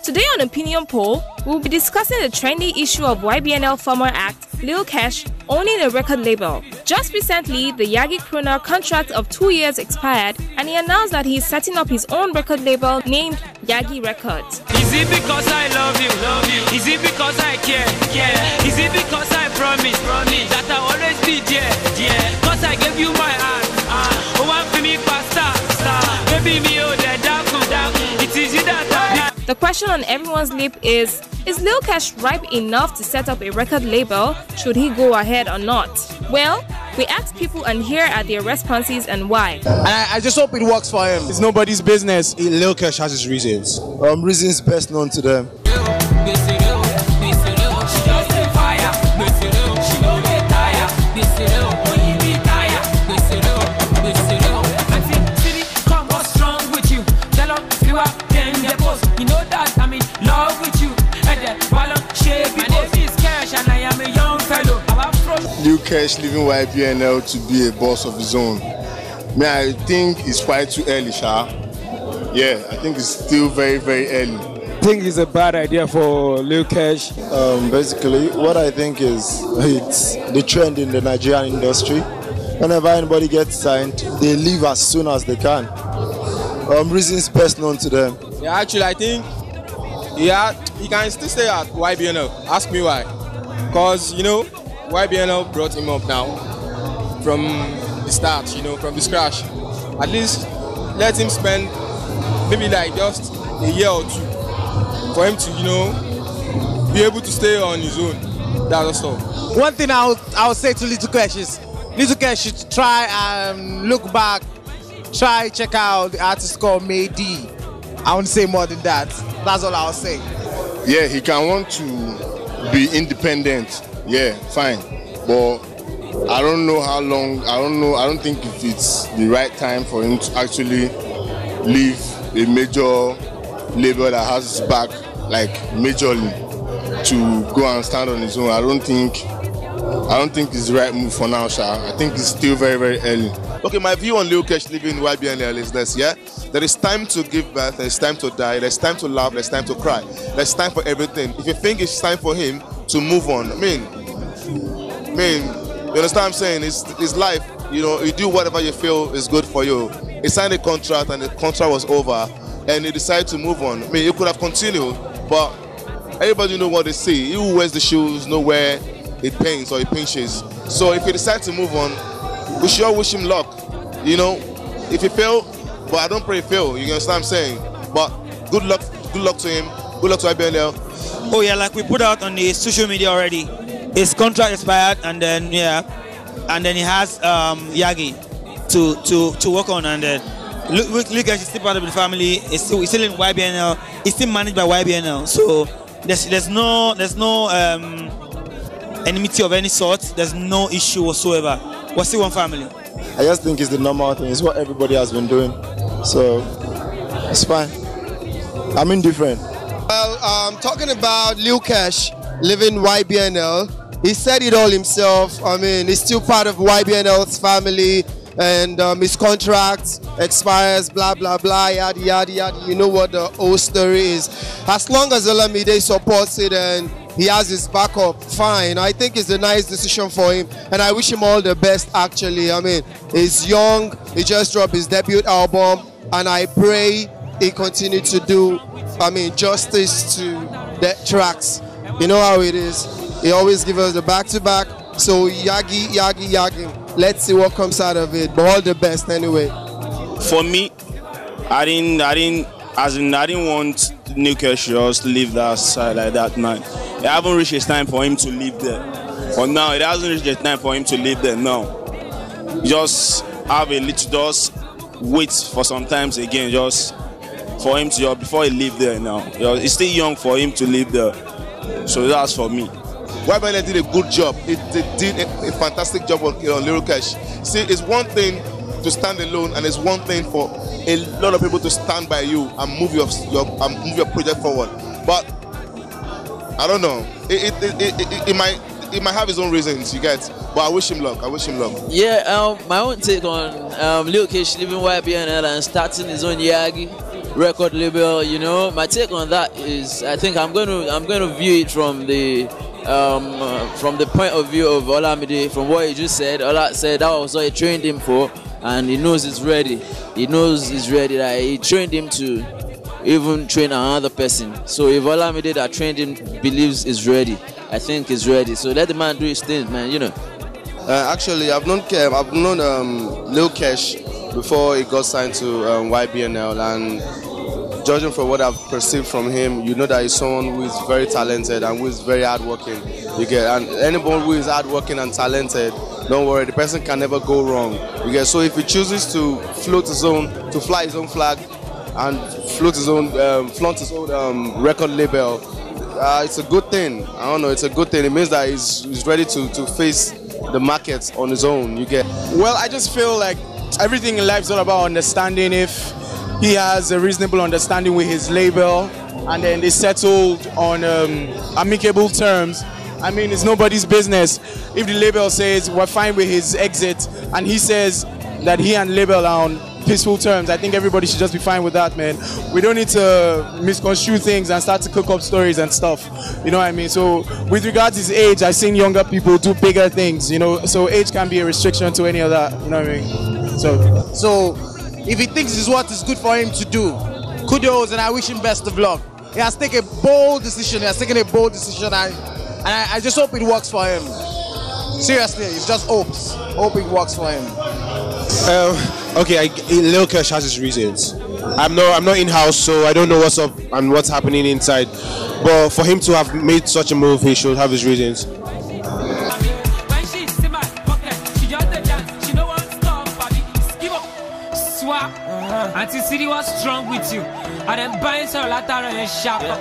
Today on Opinion Poll, we'll be discussing the trendy issue of YBNL former act Lil Kesh owning a record label. Just recently, the Yagi crooner contract of 2 years expired, and he announced that he is setting up his own record label named Yagi Records. Is it because I love you? Is it because I care? Is it because I promise that I'll always be there? Cause I gave you my heart. Oh, one for me faster. Baby me oh the dark. It is you that The question on everyone's lip is Lil Kesh ripe enough to set up a record label? Should he go ahead or not? Well, we asked people and here are their responses and why. And I just hope it works for him. It's nobody's business. Lil Kesh has his reasons. Reasons best known to them. Lil Kesh leaving YBNL to be a boss of his own. I think it's quite too early, Sha. Yeah, I think it's still very, very early. I think it's a bad idea for Lil Kesh. Basically, what I think is it's the trend in the Nigerian industry. Whenever anybody gets signed, they leave as soon as they can. Reasons best known to them. Yeah, actually, I think he can still stay at YBNL. Ask me why. Because, YBNL brought him up now from the start, from the scratch. At least let him spend maybe like just a year or two for him to, be able to stay on his own. That's all. One thing I would say to Lil Kesh is Lil Kesh should try and look back, check out the artist called Maydi. I won't say more than that. That's all I'll say. Yeah, he can want to be independent. Yeah, fine. But I don't know how long, I don't think if it's the right time for him to actually leave a major label that has his back, like majorly, to go and stand on his own. I don't think it's the right move for now, Sha. I think it's still very, very early. Okay, my view on Lil Kesh leaving YBNL is this, yeah? There is time to give birth, there is time to die, there's time to laugh, there's time to cry. There's time for everything. If you think it's time for him to move on, I mean, you understand what I'm saying? It's life, you do whatever you feel is good for you. He signed a contract and the contract was over and he decided to move on. I mean, he could have continued, but everybody knows what they say. He who wears the shoes knows where it pains or it pinches. So if he decides to move on, we should all wish him luck, If he fail, but I don't pray he fail, you understand what I'm saying? But good luck to him, good luck to IBNL. Oh yeah, like we put out on the social media already, his contract expired and then he has Yagi to work on, and then Lil Kesh is still part of the family, he's still in YBNL, he's still managed by YBNL, so there's no enmity of any sort, there's no issue whatsoever. We're still one family. I just think it's the normal thing. It's what everybody has been doing. So, it's fine. I'm indifferent. Well, talking about Lil Kesh leaving YBNL, he said it all himself. I mean, he's still part of YBNL's family, and his contract expires, blah, blah, blah, yada, yada, yada. You know what the whole story is. As long as Olamide supports it and he has his backup, fine. I think it's a nice decision for him, and I wish him all the best, actually. I mean, he's young, he just dropped his debut album, and I pray he continue to do, justice to the tracks. You know how it is. He always gives us the back-to-back, so Yagi. Let's see what comes out of it, but all the best anyway. For me, I didn't want Lil Kesh just to leave that side like that, man. It hasn't reached his time for him to leave there. For now, it hasn't reached his time for him to leave there now. Just have a little, just wait for some times again, just for him to, before he leave there now. It's still young for him to leave there. So that's for me. YBNL did a good job. They did a fantastic job on Lil Kesh. See, it's one thing to stand alone, and it's one thing for a lot of people to stand by you and move your project forward. But I don't know. It might have his own reasons, you get. But I wish him luck. Yeah, my own take on Lil Kesh leaving YBNL and starting his own Yagi. record label. You know, my take on that is I think I'm going to view it from the point of view of Olamide. From what he just said, Ola said that was what he trained him for, and he knows he's ready. He knows he's ready. That he trained him to even train another person. So if Olamide that trained him believes he's ready, I think he's ready. So let the man do his thing, man. You know. Actually, I've known Lil Kesh before he got signed to YBNL, and judging from what I've perceived from him, you know that he's someone who is very talented and who is very hardworking. You get, and anyone who is hardworking and talented, don't worry, the person can never go wrong. You get, so if he chooses to flaunt his own flag and flaunt his own record label, it's a good thing. I don't know, it's a good thing. It means that he's ready to face the market on his own. You get. Well, I just feel like everything in life is all about understanding. If he has a reasonable understanding with his label and then they settled on amicable terms, I mean, it's nobody's business. If the label says we're fine with his exit and he says that he and label are on peaceful terms, I think everybody should just be fine with that, man. We don't need to misconstrue things and start to cook up stories and stuff. You know what I mean? So with regards to his age, I've seen younger people do bigger things, you know, so age can be a restriction to any of that, you know what I mean? So if he thinks this is what is good for him to do, kudos, and I wish him best of luck. He has taken a bold decision, and I just hope it works for him. Seriously, it's just hopes. Hope it works for him. Okay, Lil Kesh has his reasons. I'm not in-house, so I don't know what's up and what's happening inside. But for him to have made such a move, he should have his reasons. Auntie City was strong with you, and then buying her later and sharper.